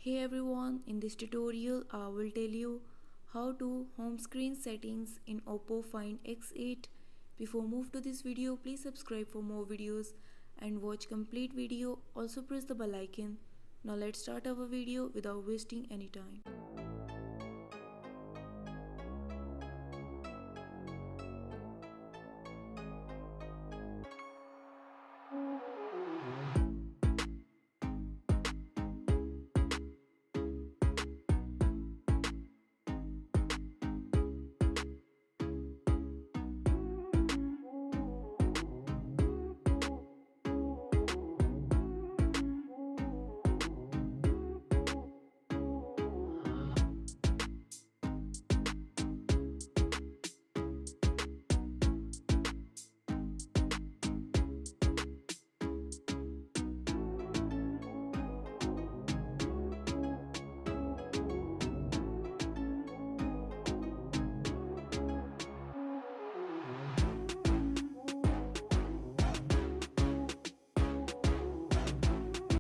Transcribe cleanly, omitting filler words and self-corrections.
Hey everyone, in this tutorial I will tell you how to home screen settings in Oppo Find X8. Before move to this video, please subscribe for more videos and watch complete video. Also press the bell icon. Now let's start our video without wasting any time.